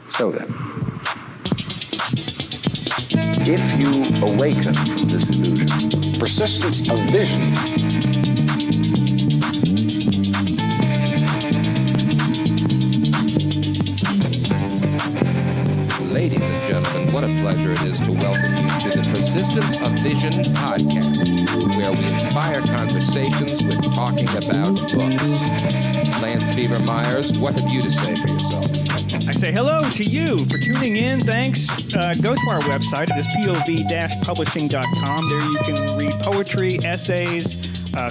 So then, if you awaken from this illusion, persistence of vision, ladies and gentlemen, what a pleasure it is to welcome you to the Persistence of Vision podcast, where we inspire conversations with talking about books. Lance Fever Myers, what have you to say for yourself? I say hello to you for tuning in. Thanks. Go to our website. It is pov-publishing.com. There you can read poetry, essays,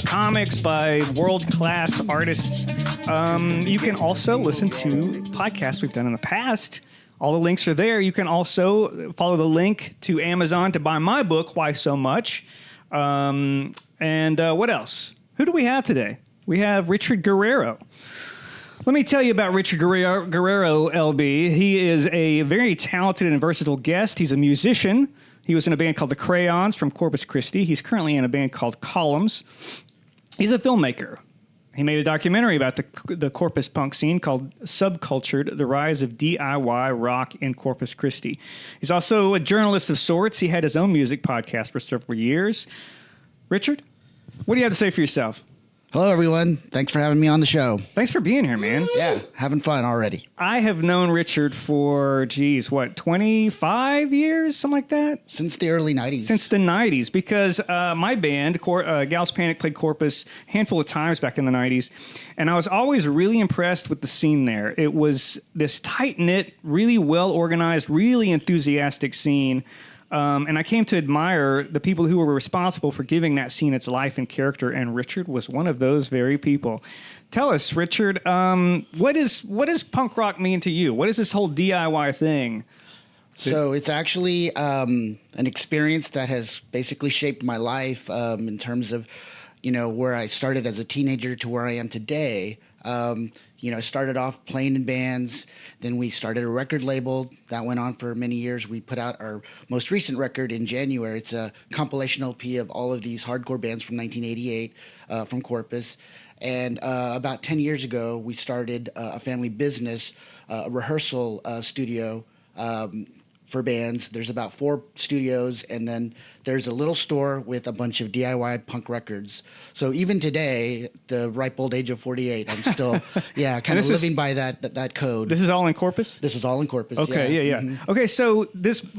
comics by world-class artists. You can also listen to podcasts we've done in the past. All the links are there. You can also follow the link to Amazon to buy my book, Why So Much? And what else? Who do we have today? We have Richard Guerrero. Let me tell you about Richard Guerrero, LB. He is a very talented and versatile guest. He's a musician. He was in a band called The Crayons from Corpus Christi. He's currently in a band called Columns. He's a filmmaker. He made a documentary about the Corpus punk scene called Subcultured, The Rise of DIY Rock in Corpus Christi. He's also a journalist of sorts. He had his own music podcast for several years. Richard, what do you have to say for yourself? Hello, everyone. Thanks for having me on the show. Thanks for being here, man. Yeah, having fun already. I have known Richard for, 25 years, something like that? Since the early 90s. Since the 90s, because my band, Gals Panic, played Corpus a handful of times back in the 90s, and I was always really impressed with the scene there. It was this tight-knit, really well-organized, really enthusiastic scene. And I came to admire the people who were responsible for giving that scene its life and character, and Richard was one of those very people. Tell us, Richard, what does punk rock mean to you? What is this whole DIY thing? So it's actually an experience that has basically shaped my life in terms of, where I started as a teenager to where I am today. I started off playing in bands. Then we started a record label. That went on for many years. We put out our most recent record in January. It's a compilation LP of all of these hardcore bands from 1988 from Corpus. And about 10 years ago, we started a family business, a rehearsal studio for bands. There's about 4 studios, and then there's a little store with a bunch of DIY punk records. So even today, the ripe old age of 48, I'm still, kind of living by that code. This is all in Corpus? This is all in Corpus. Okay, yeah. Mm-hmm. Okay, so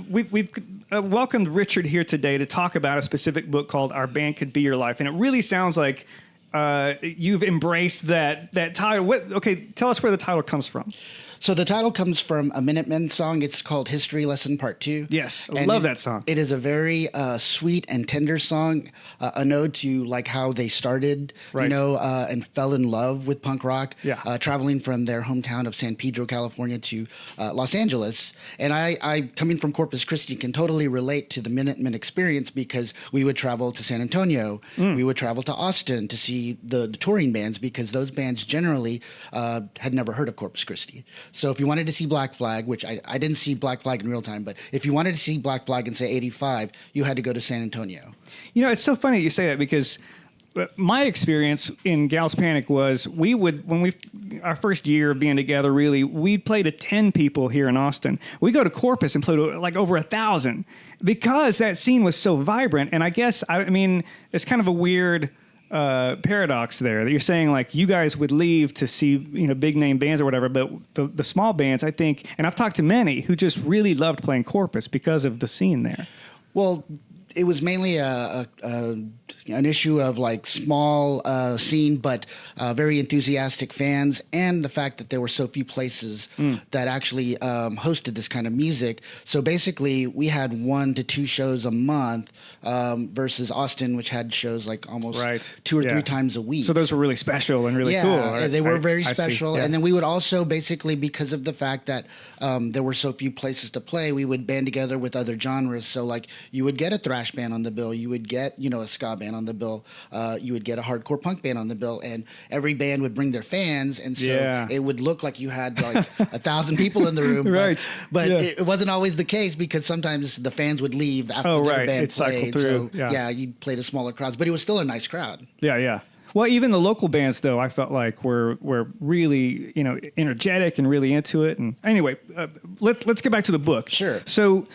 we've welcomed Richard here today to talk about a specific book called Our Band Could Be Your Life, and it really sounds like you've embraced that title. Tell us where the title comes from. So the title comes from a Minutemen song. It's called History Lesson Part 2. Yes, I love that song. It is a very sweet and tender song, an ode to like how they started, right. And fell in love with punk rock, traveling from their hometown of San Pedro, California to Los Angeles. And I, coming from Corpus Christi, can totally relate to the Minutemen experience because we would travel to San Antonio. We would travel to Austin to see the touring bands because those bands generally had never heard of Corpus Christi. So if you wanted to see Black Flag, which I didn't see Black Flag in real time, but if you wanted to see Black Flag in, say, 85, you had to go to San Antonio. It's so funny that you say that because my experience in Gals Panic was our first year of being together, really, we played to 10 people here in Austin. We go to Corpus and play to like over 1,000 because that scene was so vibrant. And I guess, it's kind of a weird paradox there that you're saying like you guys would leave to see big name bands or whatever, but the small bands, I think, and I've talked to many who just really loved playing Corpus because of the scene there. Well, it was mainly an issue of like small scene, but very enthusiastic fans, and the fact that there were so few places that actually hosted this kind of music. So basically, we had 1 to 2 shows a month versus Austin, which had shows like almost 2 or 3 times a week. So those were really special and really cool. Yeah, they were very special. Yeah. And then we would also basically, because of the fact that there were so few places to play, we would band together with other genres. So like you would get a thrash band on the bill, you would get a ska band on the bill, you would get a hardcore punk band on the bill, and every band would bring their fans, and so it would look like you had like 1,000 people in the room. But it wasn't always the case because sometimes the fans would leave after the band played. Through. So you played to smaller crowds, but it was still a nice crowd. Yeah. Well, even the local bands, though, I felt like were really, energetic and really into it. And anyway, let's get back to the book. Sure. So,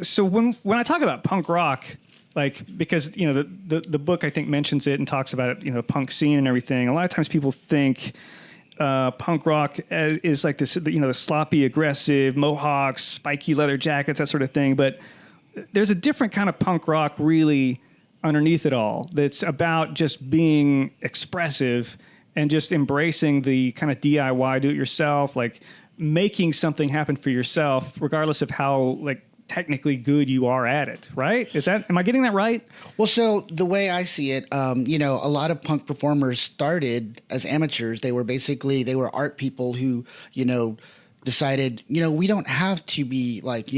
so when I talk about punk rock, like, because the book I think mentions it and talks about it, punk scene and everything. A lot of times people think punk rock is like this, the sloppy, aggressive mohawks, spiky leather jackets, that sort of thing. But there's a different kind of punk rock really underneath it all that's about just being expressive and just embracing the kind of DIY, do-it-yourself, like making something happen for yourself, regardless of how like technically good you are at it, right? Am I getting that right? Well, so the way I see it, a lot of punk performers started as amateurs. They were art people who, decided, we don't have to be like,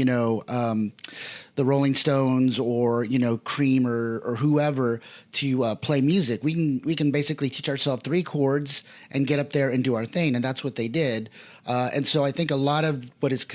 the Rolling Stones or, Cream or whoever to play music. We can basically teach ourselves 3 chords and get up there and do our thing. And that's what they did. And so I think a lot of what is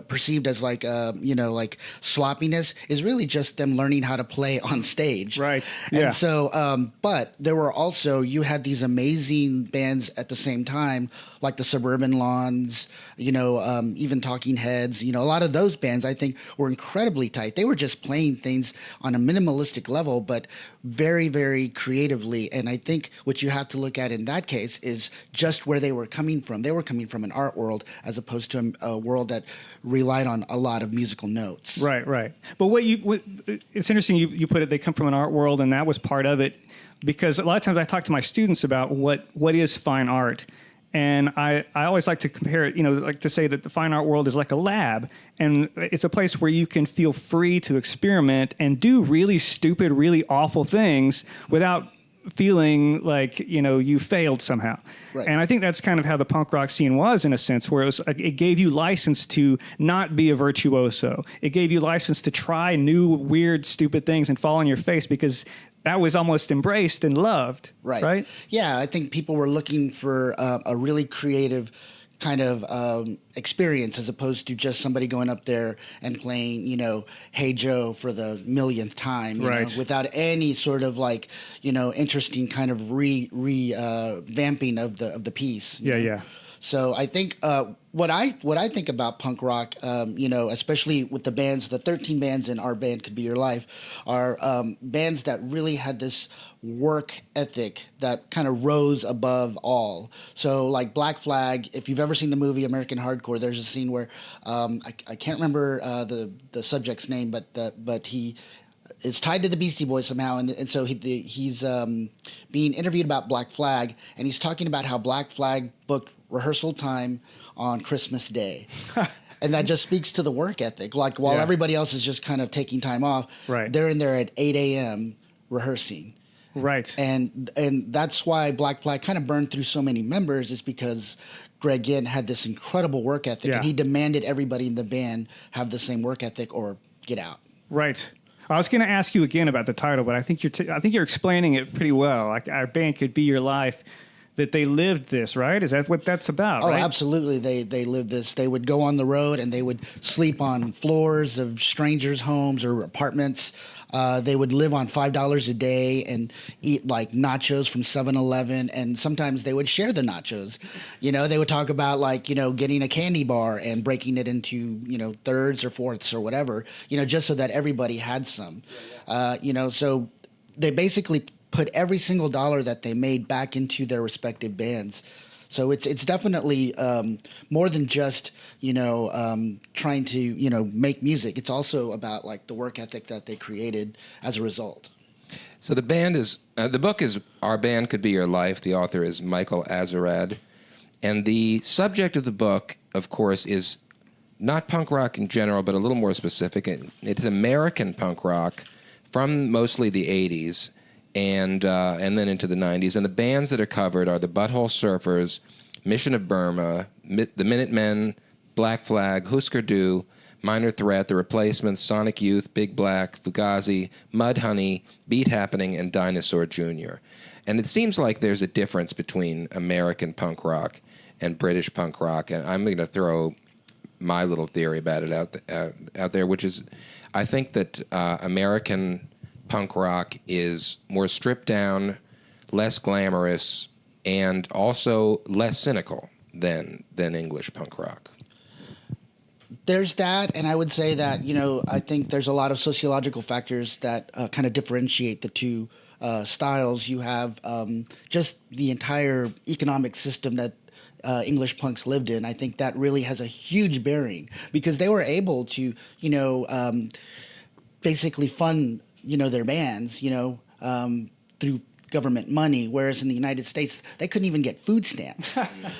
perceived as like, like sloppiness is really just them learning how to play on stage. Right. Yeah. And so, but there were also, you had these amazing bands at the same time, like the Suburban Lawns, even Talking Heads, a lot of those bands I think were incredibly tight. They were just playing things on a minimalistic level, but very, very creatively. And I think what you have to look at in that case is just where they were coming from. They were coming from an art world as opposed to a world that relied on a lot of musical notes. Right, right. But it's interesting you put it, they come from an art world, and that was part of it, because a lot of times I talk to my students about what is fine art. And I always like to compare it, like to say that the fine art world is like a lab, and it's a place where you can feel free to experiment and do really stupid, really awful things without feeling like, you failed somehow. Right. And I think that's kind of how the punk rock scene was, in a sense, where it gave you license to not be a virtuoso. It gave you license to try new, weird, stupid things and fall on your face, because that was almost embraced and loved. Right. Right? Yeah, I think people were looking for a really creative kind of experience, as opposed to just somebody going up there and playing, Hey Joe for the millionth time, without any sort of like, interesting kind of revamping of the piece. Yeah, yeah. So I think what I think about punk rock, especially with the bands, the 13 bands in Our Band Could Be Your Life, are bands that really had this work ethic that kind of rose above all. So like Black Flag, if you've ever seen the movie American Hardcore, there's a scene where I can't remember the subject's name, but he is tied to the Beastie Boys somehow, and so he's being interviewed about Black Flag, and he's talking about how Black Flag booked rehearsal time on Christmas Day. And that just speaks to the work ethic. Like while everybody else is just kind of taking time off, they're in there at 8 a.m. rehearsing. Right. And that's why Black Flag kind of burned through so many members, is because Greg Ginn had this incredible work ethic, and he demanded everybody in the band have the same work ethic or get out. Right. I was going to ask you again about the title, but I think you're explaining it pretty well. Like Our Band Could Be Your Life, that they lived this, right? Is that what that's about? Oh, right? Absolutely. They lived this. They would go on the road and they would sleep on floors of strangers' homes or apartments. They would live on $5 a day and eat like nachos from 7-Eleven, and sometimes they would share the nachos. They would talk about like, getting a candy bar and breaking it into, thirds or fourths or whatever, just so that everybody had some. So they basically put every single dollar that they made back into their respective bands. So it's definitely more than just, trying to, make music. It's also about like the work ethic that they created as a result. So the book is Our Band Could Be Your Life. The author is Michael Azerrad. And the subject of the book, of course, is not punk rock in general, but a little more specific. It's American punk rock from mostly the 80s. And then into the 90s. And the bands that are covered are the Butthole Surfers, Mission of Burma, the Minutemen, Black Flag, Husker Du, Minor Threat, The Replacements, Sonic Youth, Big Black, Fugazi, Mudhoney, Beat Happening, and Dinosaur Jr. And it seems like there's a difference between American punk rock and British punk rock. And I'm going to throw my little theory about it out there, which is I think that American punk rock is more stripped down, less glamorous, and also less cynical than English punk rock. There's that, and I would say that, I think there's a lot of sociological factors that kind of differentiate the two styles. You have just the entire economic system that English punks lived in. I think that really has a huge bearing because they were able to, basically fund, their bands, through government money, whereas in the United States, they couldn't even get food stamps.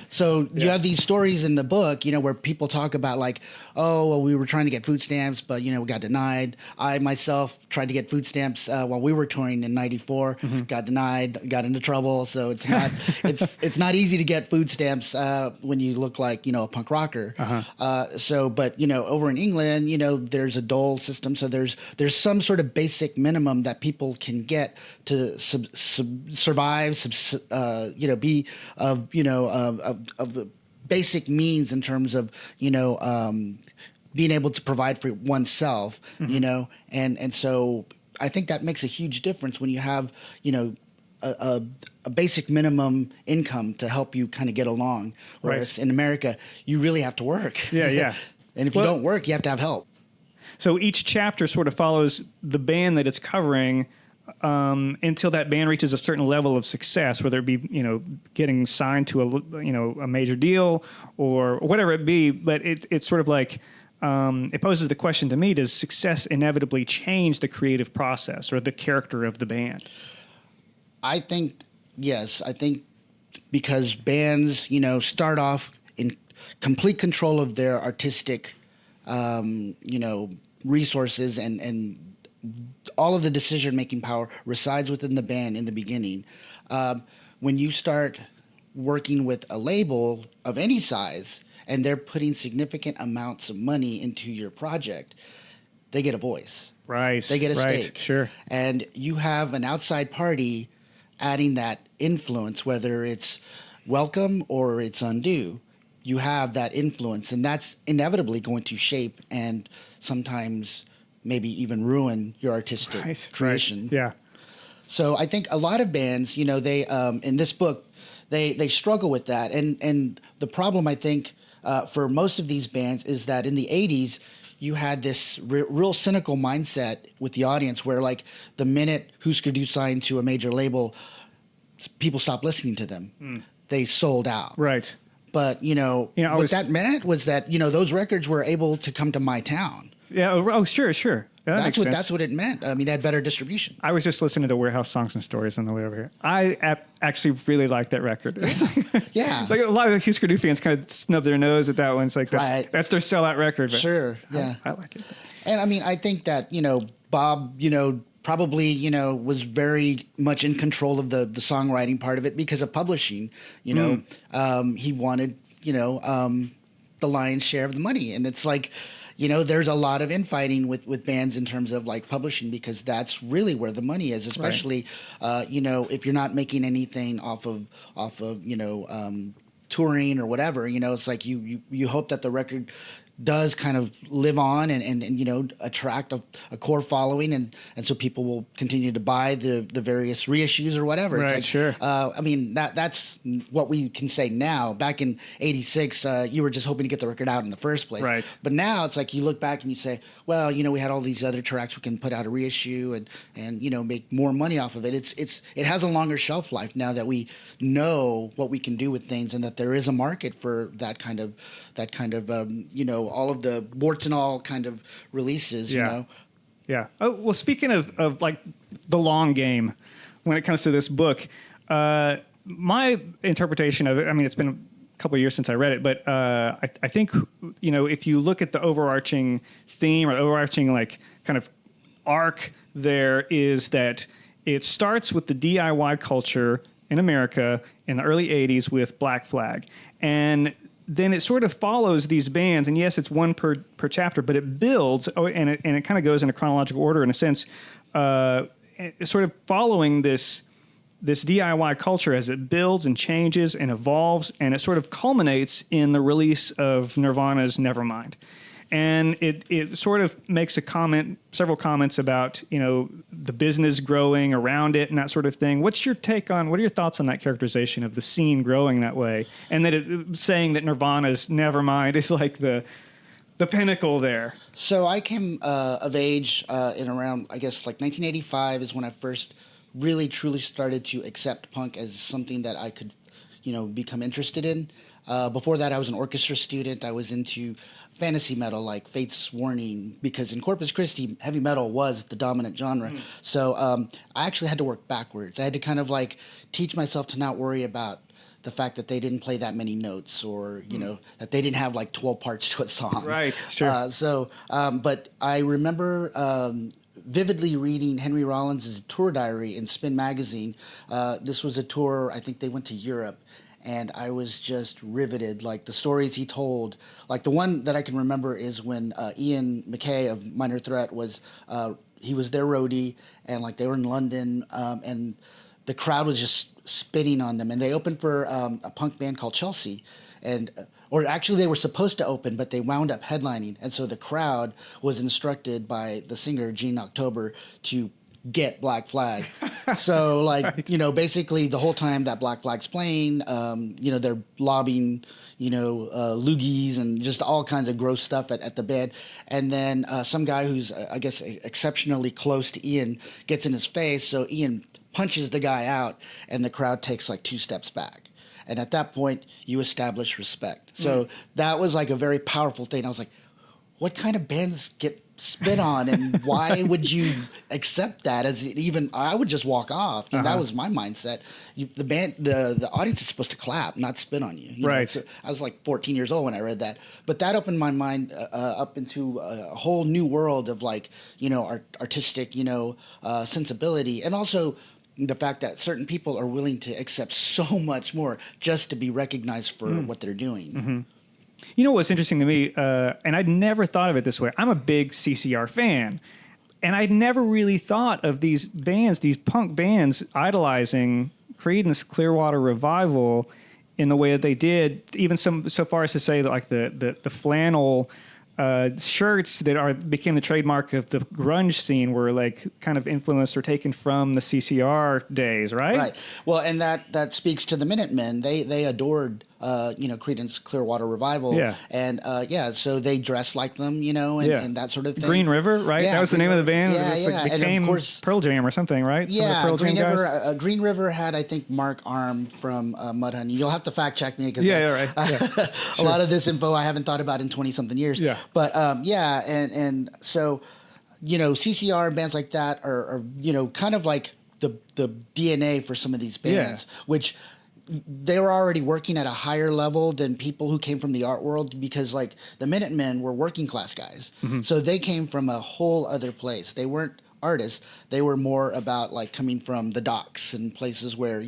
So you have these stories in the book, where people talk about like, oh, well, we were trying to get food stamps, but, we got denied. I myself tried to get food stamps while we were touring in '94, got denied, got into trouble. So it's not, it's not easy to get food stamps when you look like, a punk rocker. But, over in England, there's a dole system. So there's some sort of basic minimum that people can get to survive, be of basic means in terms of being able to provide for oneself, and so I think that makes a huge difference when you have a basic minimum income to help you kind of get along. Whereas in America, you really have to work. Yeah. And if you don't work, you have to have help. So each chapter sort of follows the band that it's covering until that band reaches a certain level of success, whether it be, getting signed to a major deal or whatever it be. But it's sort of like, it poses the question to me, does success inevitably change the creative process or the character of the band? I think, yes. I think because bands, start off in complete control of their artistic, resources and all of the decision-making power resides within the band in the beginning. When you start working with a label of any size and they're putting significant amounts of money into your project, they get a voice. Right. They get a stake. Sure. And you have an outside party adding that influence, whether it's welcome or it's undue. You have that influence, and that's inevitably going to shape and sometimes maybe even ruin your artistic creation. Right. Yeah. So I think a lot of bands, they in this book, they struggle with that. And the problem, I think, for most of these bands is that in the 80s, you had this real cynical mindset with the audience where, like, the minute Husker Du signed to a major label, people stopped listening to them. They sold out. Right. But, what that meant was that, those records were able to come to my town. Yeah. Oh, sure. Yeah, that's what it meant. I mean, they had better distribution. I was just listening to Warehouse Songs and Stories on the way over here. I actually really like that record. Yeah. Like a lot of the Husker Du fans kind of snub their nose at that one. It's like, that's their sellout record. But sure. Yeah. I like it. And I mean, I think that, Bob, probably, was very much in control of the songwriting part of it because of publishing. He wanted, the lion's share of the money. And it's like, there's a lot of infighting with bands in terms of like publishing because that's really where the money is, especially, if you're not making anything off of touring or whatever, it's like you hope that the record does kind of live on and attract a core following and so people will continue to buy the various reissues or whatever. Right, it's like, sure. I mean, that's what we can say now. Back in '86, you were just hoping to get the record out in the first place. Right. But now it's like you look back and you say, well, we had all these other tracks we can put out a reissue and make more money off of it. It has a longer shelf life now that we know what we can do with things and that there is a market for that kind of all of the warts and all kind of releases. Yeah. Oh, well, speaking of like the long game, when it comes to this book, my interpretation of it, I mean, it's been a couple of years since I read it, but I think, if you look at the overarching theme or overarching like kind of arc, there is that it starts with the DIY culture in America in the early 80s with Black Flag. And then it sort of follows these bands, and yes, it's one per chapter, but it builds, and it kind of goes in a chronological order in a sense, sort of following this DIY culture as it builds and changes and evolves, and it sort of culminates in the release of Nirvana's Nevermind. And it sort of makes several comments about, the business growing around it and that sort of thing. What are your thoughts on that characterization of the scene growing that way? And that saying that Nirvana's Nevermind is like the pinnacle there. So I came of age in around, I guess, like 1985 is when I first really, truly started to accept punk as something that I could, become interested in. Before that, I was an orchestra student. I was into fantasy metal like Fate's Warning, because in Corpus Christi, heavy metal was the dominant genre. So I actually had to work backwards. I had to kind of like teach myself to not worry about the fact that they didn't play that many notes, or that they didn't have like 12 parts to a song. Right, sure. But I remember vividly reading Henry Rollins' tour diary in Spin magazine. This was a tour, I think they went to Europe, and I was just riveted. Like the stories he told, like the one that I can remember is when Ian MacKaye of Minor Threat was, he was their roadie, and like they were in London, and the crowd was just spitting on them. And they opened for a punk band called Chelsea, or actually they were supposed to open, but they wound up headlining. And so the crowd was instructed by the singer, Gene October, to get Black Flag. So like, right. Basically the whole time that Black Flag's playing, they're lobbing, loogies and just all kinds of gross stuff at the band. And then some guy who's, I guess, exceptionally close to Ian gets in his face. So Ian punches the guy out, and the crowd takes like 2 steps back. And at that point, you establish respect. So that was like a very powerful thing. I was like, what kind of bands get spit on, and why would you accept that? I would just walk off. And that was my mindset. The audience is supposed to clap, not spit on you. Right. So I was like 14 years old when I read that. But that opened my mind up into a whole new world of like, artistic, sensibility. And also the fact that certain people are willing to accept so much more just to be recognized for what they're doing. Mm-hmm. What's interesting to me, and I'd never thought of it this way, I'm a big CCR fan, and I'd never really thought of these bands, these punk bands, idolizing Creedence Clearwater Revival in the way that they did, even so far as to say that like the flannel shirts that became the trademark of the grunge scene were like kind of influenced or taken from the CCR days, right? Right. Well, and that speaks to the Minutemen. They adored Creedence Clearwater Revival. Yeah. And so they dressed like them, and that sort of thing. Green River, right? Yeah, that was the name of the band. Yeah, it became, and of course, Pearl Jam or something, right? Green River had, I think, Mark Arm from Mudhoney. You'll have to fact check me because right. Yeah. A lot of this info I haven't thought about in 20-something years. Yeah. But and so CCR and bands like that are kind of like the DNA for some of these bands, which they were already working at a higher level than people who came from the art world, because like the Minutemen were working class guys. Mm-hmm. So they came from a whole other place. They weren't artists. They were more about like coming from the docks and places where,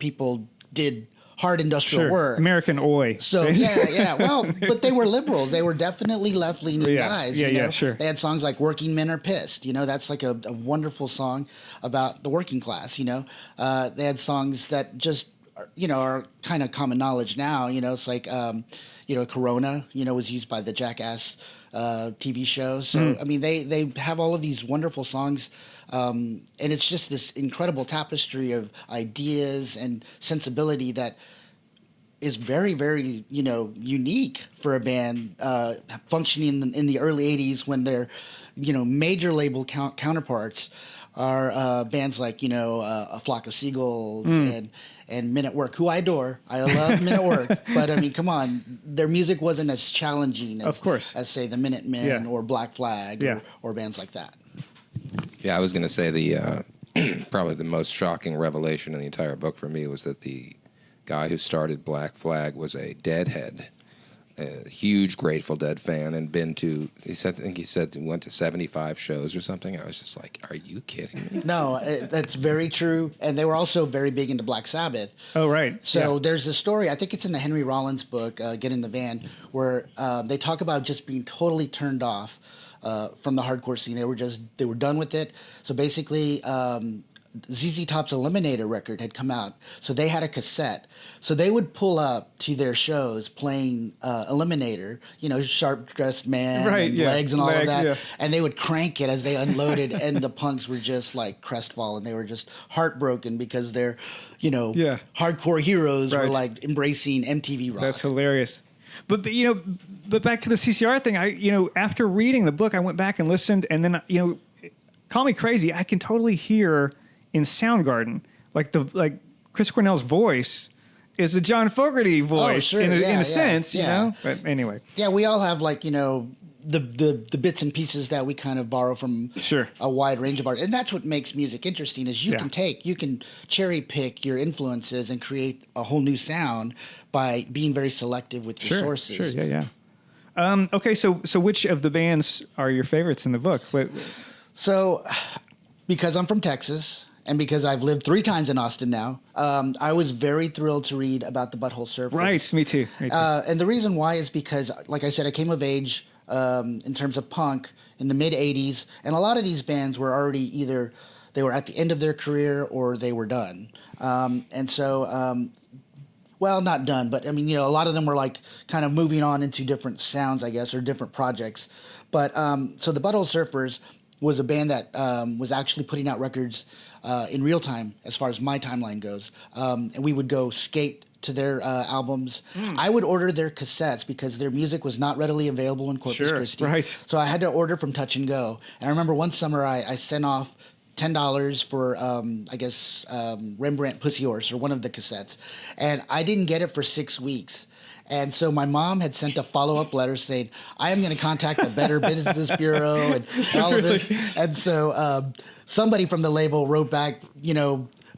people did hard industrial work. American Oi. So yeah. Well, but they were liberals. They were definitely left-leaning guys. Sure. They had songs like "Working Men Are Pissed." That's like a wonderful song about the working class. They had songs that just are kind of common knowledge now. It's like Corona. Was used by the Jackass TV show. So I mean, they have all of these wonderful songs. And it's just this incredible tapestry of ideas and sensibility that is very, very, unique for a band functioning in the early 80s, when their, major label counterparts are bands like, A Flock of Seagulls and Men at Work, who I adore. I love Men at Work. But, I mean, come on. Their music wasn't as challenging as say, the Minutemen or Black Flag or bands like that. Yeah, I was going to say the probably the most shocking revelation in the entire book for me was that the guy who started Black Flag was a Deadhead, a huge Grateful Dead fan, and been to, he said he went to 75 shows or something. I was just like, are you kidding me? No, that's very true. And they were also very big into Black Sabbath. Oh, right. So there's a story, I think it's in the Henry Rollins book, Get in the Van, where they talk about just being totally turned off from the hardcore scene. They were done with it. So basically, ZZ Top's Eliminator record had come out, so they had a cassette. So they would pull up to their shows playing Eliminator, sharp dressed man, right, and yeah. legs and all of that, yeah. and they would crank it as they unloaded, and the punks were just like crestfallen. They were just heartbroken because their, hardcore heroes were like embracing MTV rock. That's hilarious. But back to the CCR thing. After reading the book, I went back and listened, and then call me crazy, I can totally hear in Soundgarden like Chris Cornell's voice is a John Fogerty voice sure. in a Yeah, sense, yeah. But anyway, yeah, we all have the bits and pieces that we kind of borrow from a wide range of art, and that's what makes music interesting. Is you can cherry pick your influences and create a whole new sound by being very selective with your sources. Sure, yeah. Okay, so which of the bands are your favorites in the book? So, because I'm from Texas and because I've lived 3 times in Austin now, I was very thrilled to read about the Butthole Surfers. Right, me too. And the reason why is because, like I said, I came of age in terms of punk in the mid-'80s, and a lot of these bands were already either they were at the end of their career or they were done. And so... well, not done, but I mean, a lot of them were like kind of moving on into different sounds, I guess, or different projects. But so the Butthole Surfers was a band that was actually putting out records in real time, as far as my timeline goes. And we would go skate to their albums. I would order their cassettes because their music was not readily available in Corpus Christi. Right. So I had to order from Touch and Go. And I remember one summer I sent off $10 for, Rembrandt Pussy Horse, or one of the cassettes. And I didn't get it for 6 weeks. And so my mom had sent a follow-up letter saying, I am going to contact the Better Business Bureau and all of this. And so somebody from the label wrote back,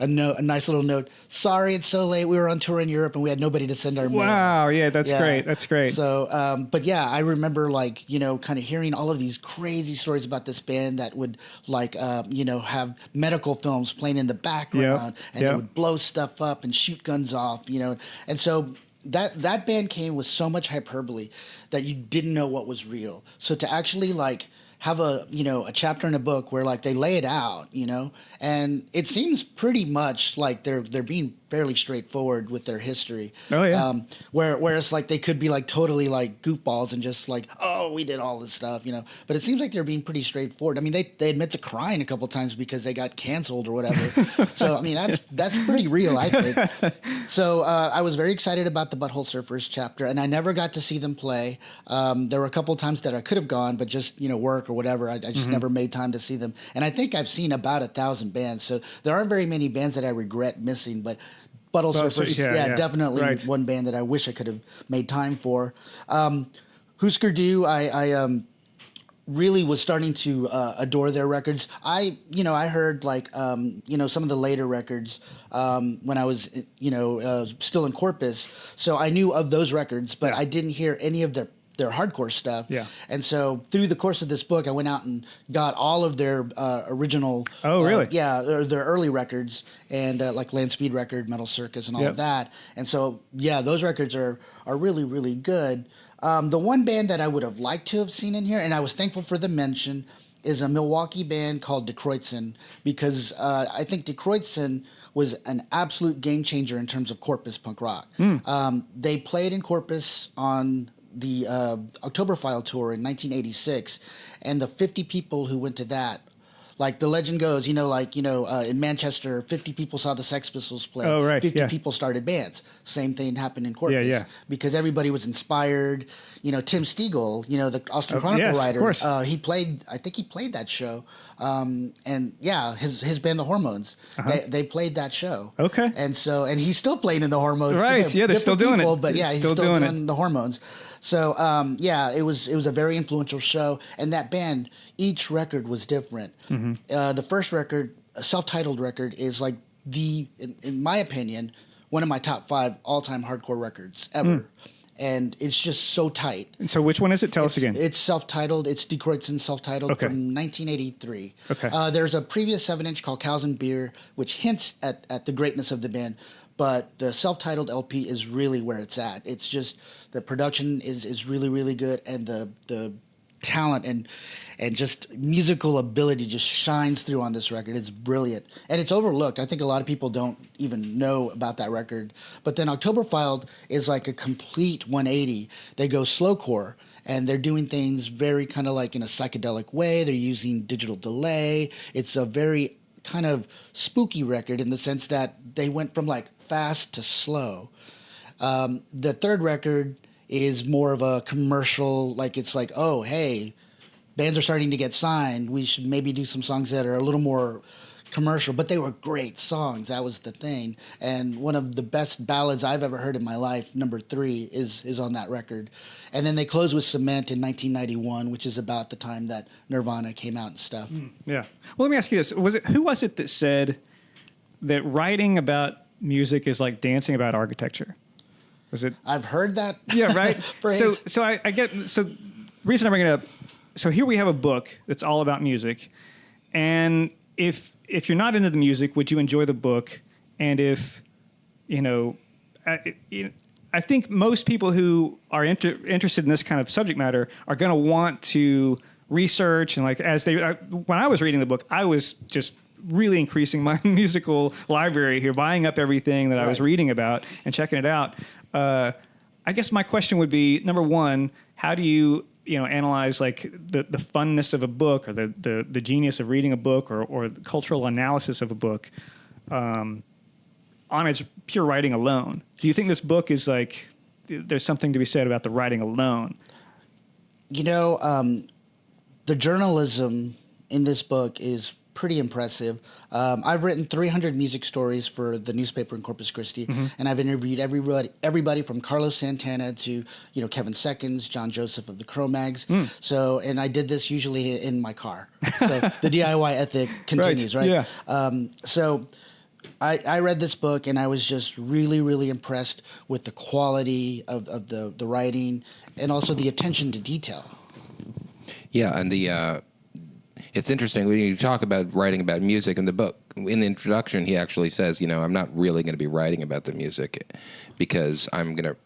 a nice little note. Sorry, it's so late. We were on tour in Europe and we had nobody to send our mail. Wow, yeah, that's great. That's great. So, but yeah, I remember kind of hearing all of these crazy stories about this band that would have medical films playing in the background and they would blow stuff up and shoot guns off, and so that band came with so much hyperbole that you didn't know what was real. So to actually have a chapter in a book where they lay it out, and it seems pretty much like they're being fairly straightforward with their history. Oh yeah. Whereas they could be totally goofballs and just we did all this stuff, But it seems like they're being pretty straightforward. I mean, they admit to crying a couple times because they got canceled or whatever. So I mean, that's pretty real, I think. So I was very excited about the Butthole Surfers chapter, and I never got to see them play. There were a couple of times that I could have gone, but just work or whatever. I just never made time to see them. And I think I've seen about 1,000 bands. So there aren't very many bands that I regret missing, but Butthole Surfers, definitely one band that I wish I could have made time for. Husker Du, I really was starting to adore their records. I heard some of the later records when I was still in Corpus, so I knew of those records, but I didn't hear any of their hardcore stuff. Yeah. And so through the course of this book, I went out and got all of their original. Oh, really? Their early records and Land Speed Record, Metal Circus, and all of that. And so those records are really, really good. The one band that I would have liked to have seen in here, and I was thankful for the mention, is a Milwaukee band called De Kreutzen, because I think De Kreutzen was an absolute game changer in terms of Corpus punk rock. They played in Corpus on the Oktoberfile tour in 1986, and the 50 people who went to that, the legend goes, in Manchester, 50 people saw the Sex Pistols play. Oh, right. 50 people started bands. Same thing happened in Corpus. Because everybody was inspired. Tim Stiegel, the Austin Chronicle writer, of course. I think he played that show. His band, The Hormones, they played that show. Okay. And he's still playing in The Hormones. Right. Again, They're still doing people, it. But he's still doing The Hormones. So it was a very influential show, and that band, each record was different. The first record, a self-titled record, is in my opinion, one of my top 5 all-time hardcore records ever. And it's just so tight. And so which one is it? Tell us again. It's self-titled. It's De Kreutzen self-titled from 1983. Okay. There's a previous 7-inch called Cows and Beer, which hints at the greatness of the band. But the self-titled LP is really where it's at. It's just the production is really, really good, and the talent and just musical ability just shines through on this record. It's brilliant. And it's overlooked. I think a lot of people don't even know about that record. But then Oktoberfiled is like a complete 180. They go slowcore, and they're doing things very kind of like in a psychedelic way. They're using digital delay. It's a very kind of spooky record in the sense that they went from like fast to slow. The third record is more of a commercial, like it's like, oh, hey, bands are starting to get signed. We should maybe do some songs that are a little more commercial, but they were great songs. That was the thing. And one of the best ballads I've ever heard in my life, number 3, is on that record. And then they close with Cement in 1991, which is about the time that Nirvana came out and stuff. Yeah. Well, let me ask you this. Who was it that said that writing about music is like dancing about architecture? Was it? I've heard that. Yeah, right. phrase. So I get, so the reason I bring it up, so here we have a book that's all about music. And if you're not into the music, would you enjoy the book? And if, I think most people who are interested in this kind of subject matter are going to want to research. And like, when I was reading the book, I was just really increasing my musical library here, buying up everything that I was reading about and checking it out. I guess my question would be, number one, how do you analyze like the funness of a book or the genius of reading a book or the cultural analysis of a book on its pure writing alone? Do you think this book is like, there's something to be said about the writing alone? The journalism in this book is pretty impressive. I've written 300 music stories for the newspaper in Corpus Christi, and I've interviewed everybody from Carlos Santana to Kevin Seconds, John Joseph of the Cro-Mags. So, and I did this usually in my car. So the DIY ethic continues, right? Yeah. So I read this book, and I was just really, really impressed with the quality of the writing and also the attention to detail. Yeah, and it's interesting when you talk about writing about music in the book. In the introduction, he actually says, I'm not really going to be writing about the music because I'm going to.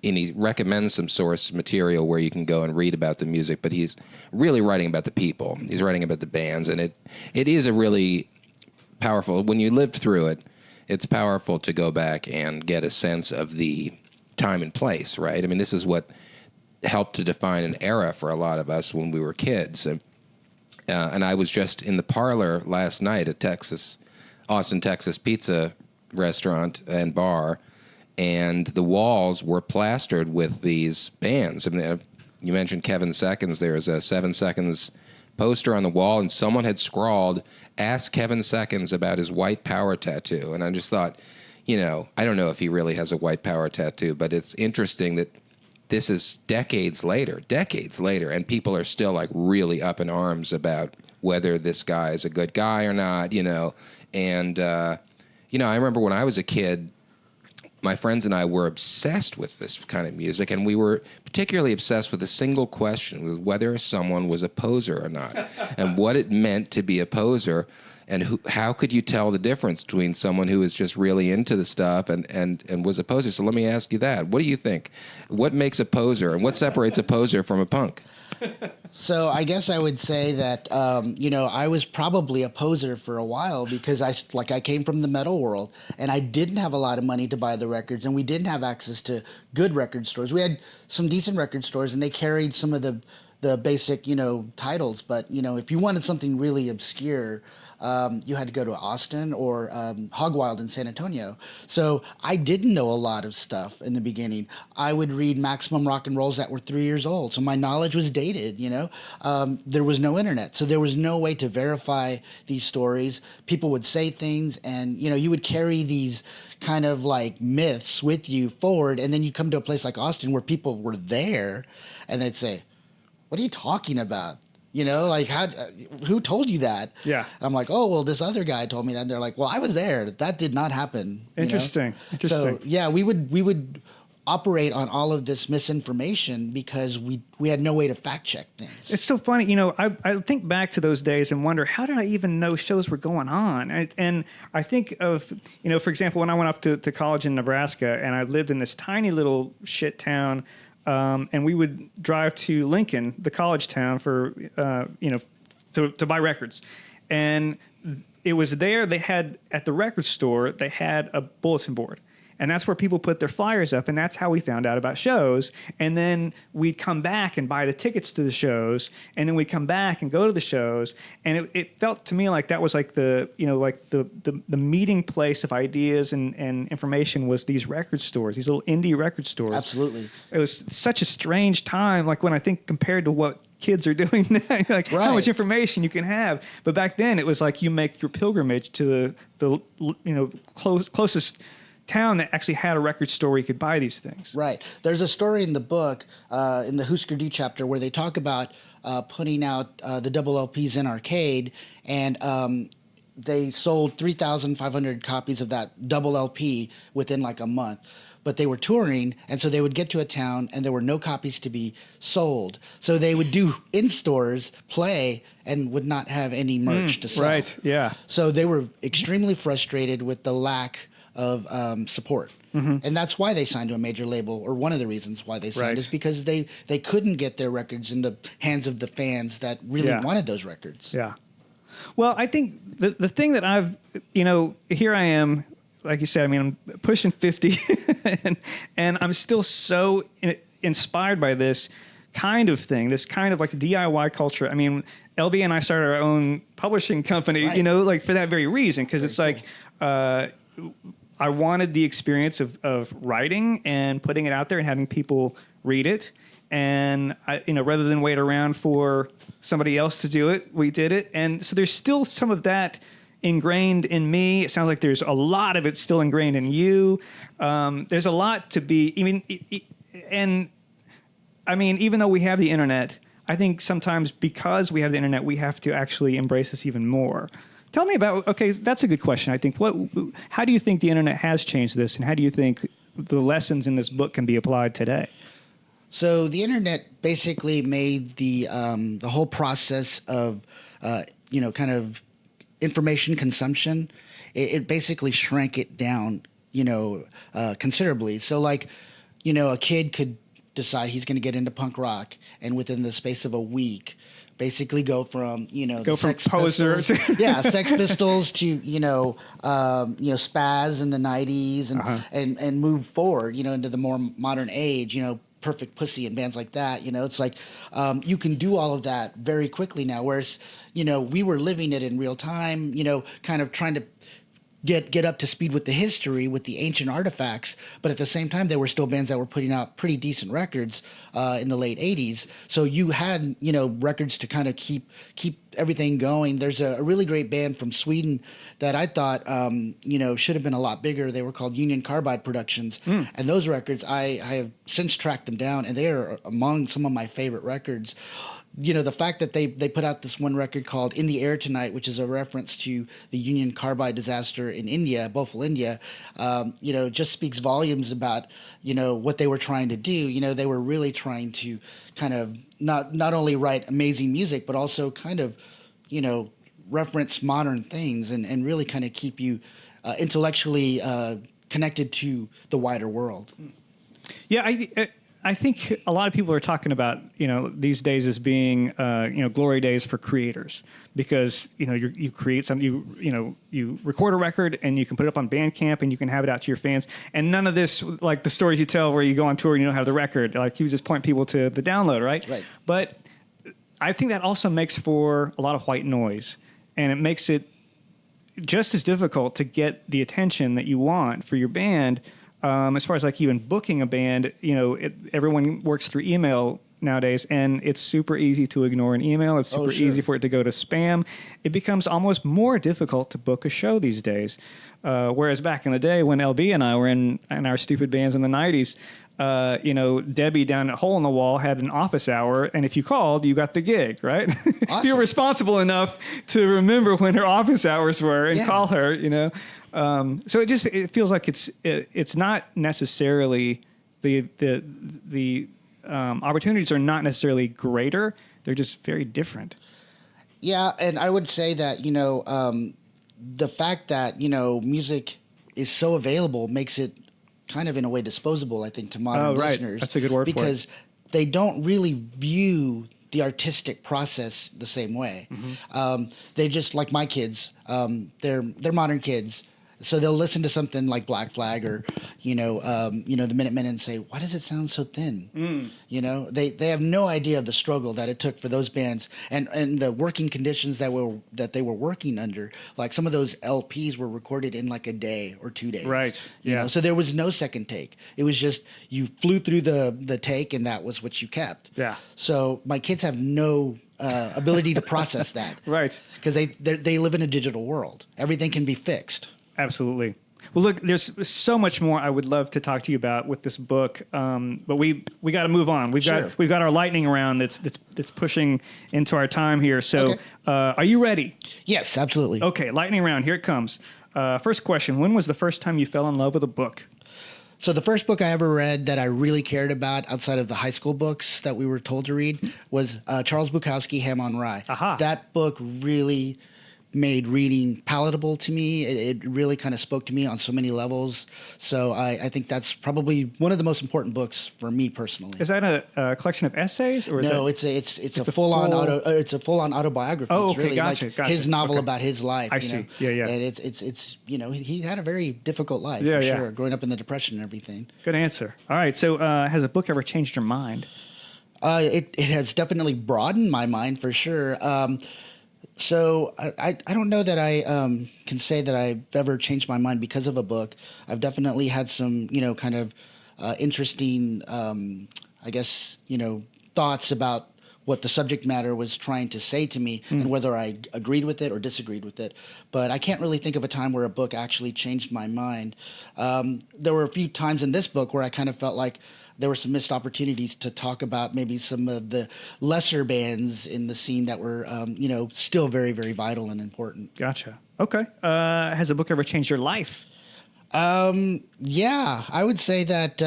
And he recommends some source material where you can go and read about the music, but he's really writing about the people. He's writing about the bands, and it is a really powerful. When you lived through it, it's powerful to go back and get a sense of the time and place, right? I mean, this is what helped to define an era for a lot of us when we were kids. And I was just in the parlor last night at Austin, Texas pizza restaurant and bar, and the walls were plastered with these bands. I mean, you mentioned Kevin Seconds. There's a 7 Seconds poster on the wall, and someone had scrawled, "Ask Kevin Seconds about his white power tattoo." And I just thought, I don't know if he really has a white power tattoo, but it's interesting that this is decades later, and people are still like really up in arms about whether this guy is a good guy or not, And, I remember when I was a kid, my friends and I were obsessed with this kind of music, and we were particularly obsessed with a single question, with whether someone was a poser or not, and what it meant to be a poser. And how could you tell the difference between someone who is just really into the stuff and was a poser? So let me ask you that. What do you think? What makes a poser, and what separates a poser from a punk? So I guess I would say that, I was probably a poser for a while because I came from the metal world, and I didn't have a lot of money to buy the records, and we didn't have access to good record stores. We had some decent record stores, and they carried some of the basic, titles. But, if you wanted something really obscure, you had to go to Austin or Hog Wild in San Antonio. So I didn't know a lot of stuff in the beginning. I would read Maximum Rock and Rolls that were 3 years old. So my knowledge was dated, There was no internet. So there was no way to verify these stories. People would say things, and, you would carry these kind of like myths with you forward. And then you come to a place like Austin where people were there, and they'd say, "What are you talking about? Who told you that?" Yeah. And I'm like, "Oh, well, this other guy told me that." And they're like, "Well, I was there. That did not happen." Interesting. So yeah, we would operate on all of this misinformation because we had no way to fact check things. It's so funny, I think back to those days and wonder, how did I even know shows were going on? And I think of, for example, when I went off to college in Nebraska, and I lived in this tiny little shit town and we would drive to Lincoln, the college town, for to buy records. And it was there. They had at the record store. They had a bulletin board. And that's where people put their flyers up, and that's how we found out about shows. And then we'd come back and buy the tickets to the shows, and then we'd come back and go to the shows. And it felt to me like that was like the meeting place of ideas and information was these record stores, these little indie record stores. Absolutely. It was such a strange time, like when I think compared to what kids are doing now, like how much information you can have. But back then it was like you make your pilgrimage to the closest town that actually had a record store where you could buy these things. Right. There's a story in the book, in the Husker Du chapter, where they talk about putting out the double LPs in arcade, and they sold 3,500 copies of that double LP within like a month. But they were touring, and so they would get to a town, and there were no copies to be sold. So they would do in-stores play and would not have any merch to sell. Right, yeah. So they were extremely frustrated with the lack of support. Mm-hmm. And that's why they signed to a major label, or one of the reasons why they signed is because they couldn't get their records in the hands of the fans that really wanted those records. Yeah. Well, I think the thing that I've, here I am, like you said, I mean, I'm pushing 50 and I'm still so inspired by this kind of thing, this kind of like DIY culture. I mean, LB and I started our own publishing company, like for that very reason, because it's like, I wanted the experience of writing and putting it out there and having people read it. And, rather than wait around for somebody else to do it, we did it. And so there's still some of that ingrained in me. It sounds like there's a lot of it still ingrained in you. There's a lot to be, even though we have the internet, I think sometimes because we have the internet, we have to actually embrace this even more. Tell me about, that's a good question, I think. How do you think the internet has changed this, and how do you think the lessons in this book can be applied today? So the internet basically made the whole process of, kind of information consumption, it basically shrank it down, considerably. So like, a kid could decide he's going to get into punk rock, and within the space of a week, basically go from Sex Pistols, Sex Pistols to Spaz in the 90s and move forward into the more modern age, Perfect Pussy and bands like that. It's like you can do all of that very quickly now, whereas we were living it in real time, kind of trying to get up to speed with the history, with the ancient artifacts, but at the same time, there were still bands that were putting out pretty decent records in the late 80s. So you had, records to kind of keep everything going. There's a really great band from Sweden that I thought, should have been a lot bigger. They were called Union Carbide Productions. And those records, I have since tracked them down, and they are among some of my favorite records. The fact that they put out this one record called In the Air Tonight, which is a reference to the Union Carbide disaster in India, Bhopal, India, just speaks volumes about, what they were trying to do. They were really trying to kind of not only write amazing music, but also kind of, reference modern things and really kind of keep you intellectually connected to the wider world. Yeah, I think a lot of people are talking about, these days as being, glory days for creators, because, you create something, you record a record and you can put it up on Bandcamp and you can have it out to your fans. And none of this, like the stories you tell where you go on tour and you don't have the record, like you just point people to the download, right? Right. But I think that also makes for a lot of white noise, and it makes it just as difficult to get the attention that you want for your band. As far as like even booking a band, everyone works through email nowadays, and it's super easy to ignore an email. It's super easy for it to go to spam. It becomes almost more difficult to book a show these days. Whereas back in the day when LB and I were in our stupid bands in the 90s, Debbie down at Hole in the Wall had an office hour, and if you called, you got the gig, right? Awesome. You're responsible enough to remember when her office hours were and call her, So it feels like it's not necessarily the opportunities are not necessarily greater. They're just very different. Yeah, and I would say that the fact that music is so available makes it kind of in a way disposable, I think, to modern Oh, right. listeners. That's a good word for it. because they don't really view the artistic process the same way. They just, like my kids, they're modern kids. So they'll listen to something like Black Flag or, the Minutemen and say, why does it sound so thin? They have no idea of the struggle that it took for those bands and the working conditions that they were working under. Like some of those LPs were recorded in like a day or 2 days. Right. You know, so there was no second take. It was just you flew through the take and that was what you kept. Yeah. So my kids have no ability to process that. Right. Because they live in a digital world. Everything can be fixed. Absolutely. Well, look, there's so much more I would love to talk to you about with this book, but we got to move on. We've got our lightning round that's pushing into our time here. So, are you ready? Yes, absolutely. Okay, lightning round. Here it comes. First question: when was the first time you fell in love with a book? So the first book I ever read that I really cared about outside of the high school books that we were told to read was Charles Bukowski, Ham on Rye. Aha. That book really made reading palatable to me. It really kind of spoke to me on so many levels. So I think that's probably one of the most important books for me personally. Is that a collection of essays, or is No, that... it's a full on autobiography. Oh, It's okay, really gotcha. his novel Okay. about his life. I you see. know? Yeah. And it's he had a very difficult life Yeah, for yeah. sure, growing up in the Depression and everything. Good answer. All right. So, has a book ever changed your mind? It has definitely broadened my mind for sure. So I don't know that I can say that I've ever changed my mind because of a book. I've definitely had some, kind of interesting, thoughts about what the subject matter was trying to say to me and whether I agreed with it or disagreed with it. But I can't really think of a time where a book actually changed my mind. There were a few times in this book where I kind of felt like there were some missed opportunities to talk about maybe some of the lesser bands in the scene that were, still very, very vital and important. Gotcha. Okay. Has a book ever changed your life? Yeah, I would say that,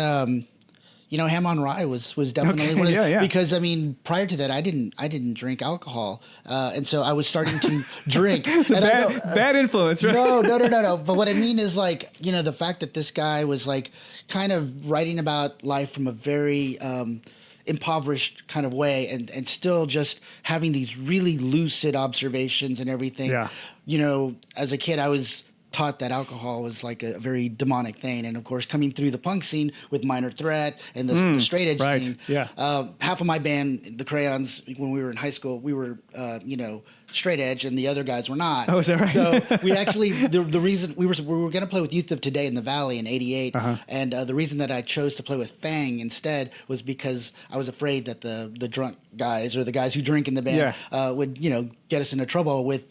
Ham on Rye was definitely one of the, because I mean, prior to that, I didn't drink alcohol, and so I was starting to drink. Bad influence, right? No. But what I mean is like, the fact that this guy was like kind of writing about life from a very impoverished kind of way, and still just having these really lucid observations and everything. Yeah. As a kid, I was taught that alcohol was like a very demonic thing, and of course coming through the punk scene with Minor Threat and the straight edge scene, half of my band, the Crayons, when we were in high school, we were straight edge and the other guys were not. Oh, is that right? So we actually the reason we were going to play with Youth of Today in the Valley in '88, and the reason that I chose to play with Fang instead was because I was afraid that the drunk guys or the guys who drink in the band would get us into trouble with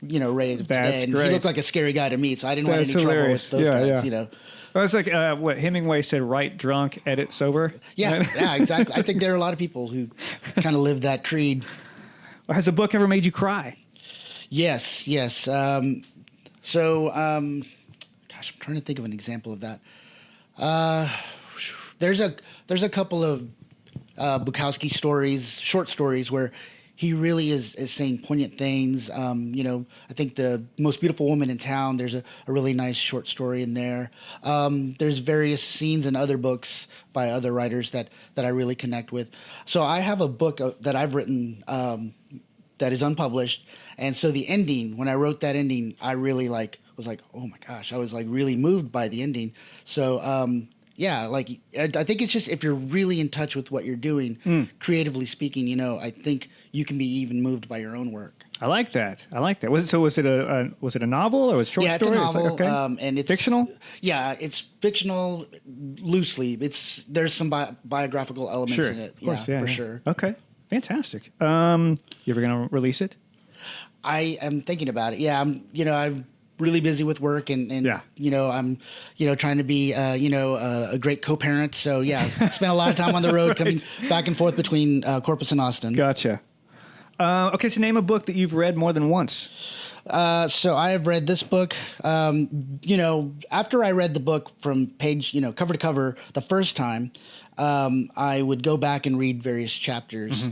Ray of Today, and great. he looked like a scary guy to me, so I didn't want any trouble with those guys. Well, it's like what Hemingway said: write drunk, edit sober. Yeah, exactly. I think there are a lot of people who kind of live that creed. Has a book ever made you cry? Yes. Gosh, I'm trying to think of an example of that. There's a couple of Bukowski stories, short stories, where he really is saying poignant things. I think The Most Beautiful Woman in Town, there's a really nice short story in there. There's various scenes in other books by other writers that I really connect with. So I have a book that I've written that is unpublished. And so the ending, when I wrote that ending, I really was like, oh my gosh, I was like really moved by the ending. So, I think it's just if you're really in touch with what you're doing, creatively speaking, I think you can be even moved by your own work. I like that. Was it a novel or was it short story? Yeah, it's a novel, and it's fictional. Yeah, it's fictional loosely. There's some biographical elements in it. Of course, for sure. Okay, fantastic. You ever gonna release it? I am thinking about it. Yeah, I'm really busy with work and I'm trying to be a great co-parent, so spent a lot of time on the road coming back and forth between Corpus and Austin. Gotcha. Okay, so name a book that you've read more than once. So I have read this book, after I read the book from page, cover to cover the first time, I would go back and read various chapters,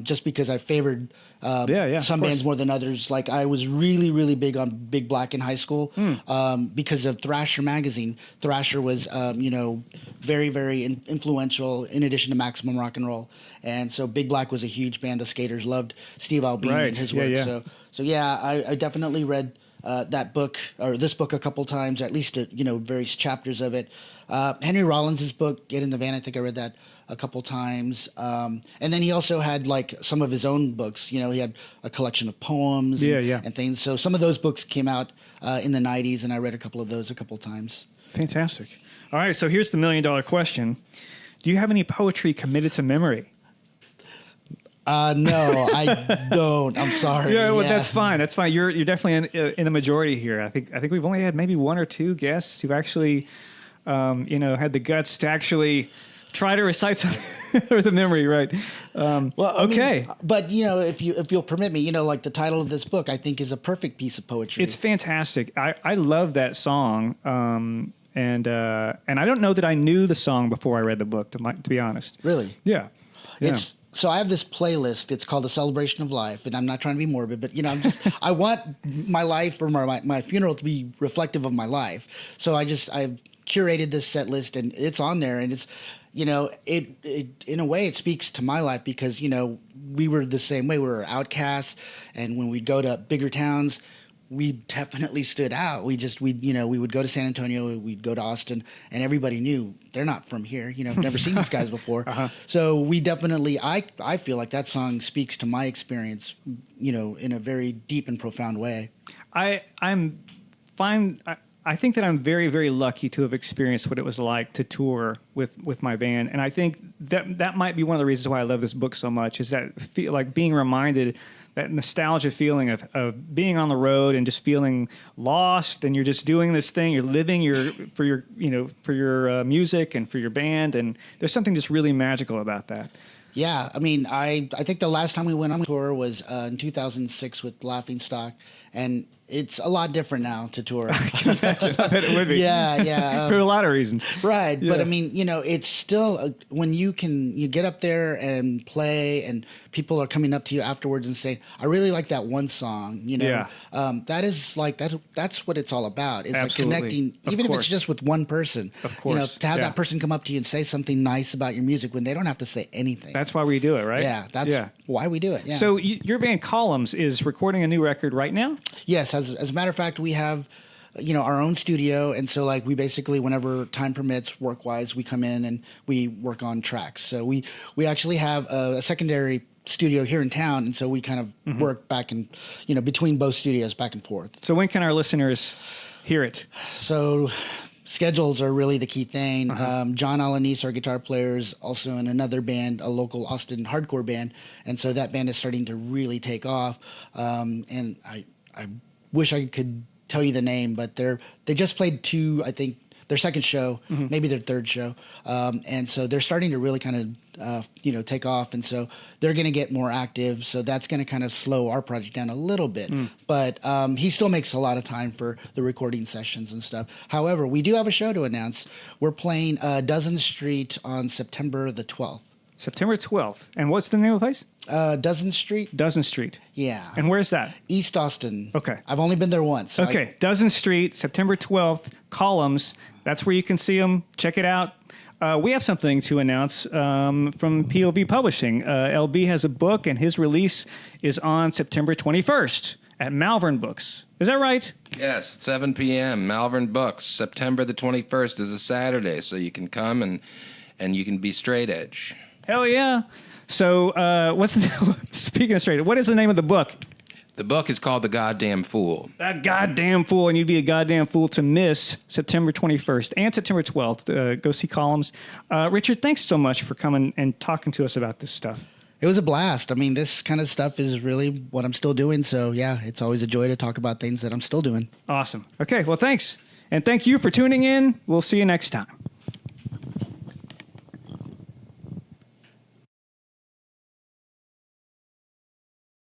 just because I favored some bands more than others. Like I was really, really big on Big Black in high school because of Thrasher magazine. Thrasher was, very, very influential in addition to Maximum Rock and Roll. And so Big Black was a huge band. The Skaters loved Steve Albini and his work. So I definitely read that book or this book a couple times, or at least various chapters of it. Henry Rollins' book, Get in the Van, I think I read that a couple times. And then he also had like some of his own books. He had a collection of poems and things. So some of those books came out in the 90s, and I read a couple of those a couple times. Fantastic. All right, so here's the $1 million question. Do you have any poetry committed to memory? No, I don't. I'm sorry. That's fine. That's fine. You're definitely in the majority here. I think we've only had maybe one or two guests who actually, had the guts to actually try to recite something or the memory, right? Okay. But if you'll permit me, like the title of this book, I think is a perfect piece of poetry. It's fantastic. I love that song. And I don't know that I knew the song before I read the book, to be honest. Really? Yeah. So I have this playlist. It's called The Celebration of Life, and I'm not trying to be morbid, but I want my life or my funeral to be reflective of my life. So I've curated this set list, and it's on there, and it's it in a way it speaks to my life because we were the same way. We were outcasts, and when we'd go to bigger towns, we definitely stood out. We would go to San Antonio, we'd go to Austin, and everybody knew they're not from here. I've never seen these guys before. So we definitely, I feel like that song speaks to my experience, in a very deep and profound way. I'm fine. I think that I'm very, very lucky to have experienced what it was like to tour with my band. And I think that might be one of the reasons why I love this book so much, is that feel like being reminded, that nostalgia feeling of being on the road and just feeling lost, and you're just doing this thing, you're living for your music and for your band, and there's something just really magical about that. Yeah, I mean, I think the last time we went on tour was in 2006 with Laughing Stock, and it's a lot different now to tour. I bet it would be. Yeah. For a lot of reasons. Right. Yeah. But I mean, it's still when you get up there and play and people are coming up to you afterwards and saying, I really like that one song, that is like, that's what it's all about. It's Absolutely. Like connecting, Of even course. if it's just with one person, Of course. To have that person come up to you and say something nice about your music when they don't have to say anything. That's why we do it, right? Yeah. That's why we do it. Yeah. So your band Columns is recording a new record right now? Yes. As a matter of fact, we have, our own studio. And so like we basically, whenever time permits, work-wise, we come in and we work on tracks. So we actually have a secondary studio here in town. And so we kind of work back and, between both studios back and forth. So when can our listeners hear it? So schedules are really the key thing. John Alanis, our guitar player, is also in another band, a local Austin hardcore band. And so that band is starting to really take off. And I wish I could tell you the name, but they just played their second show, maybe their third show. And so they're starting to really kind of, take off. And so they're going to get more active. So that's going to kind of slow our project down a little bit. But he still makes a lot of time for the recording sessions and stuff. However, we do have a show to announce. We're playing Dozen Street on September the 12th. September 12th. And what's the name of the place? Dozen Street. Dozen Street. Yeah. And where's that? East Austin. Okay. I've only been there once. So okay. Dozen Street, September 12th, Columns. That's where you can see them. Check it out. We have something to announce from POV Publishing. LB has a book, and his release is on September 21st at Malvern Books. Is that right? Yes, 7 p.m., Malvern Books. September the 21st is a Saturday, so you can come and you can be straight edge. Hell yeah. So speaking of straight, what is the name of the book? The book is called The Goddamn Fool. That goddamn fool, and you'd be a goddamn fool to miss September 21st and September 12th. Go see Columns. Richard, thanks so much for coming and talking to us about this stuff. It was a blast. I mean, this kind of stuff is really what I'm still doing. So, yeah, it's always a joy to talk about things that I'm still doing. Awesome. Okay, well, thanks. And thank you for tuning in. We'll see you next time.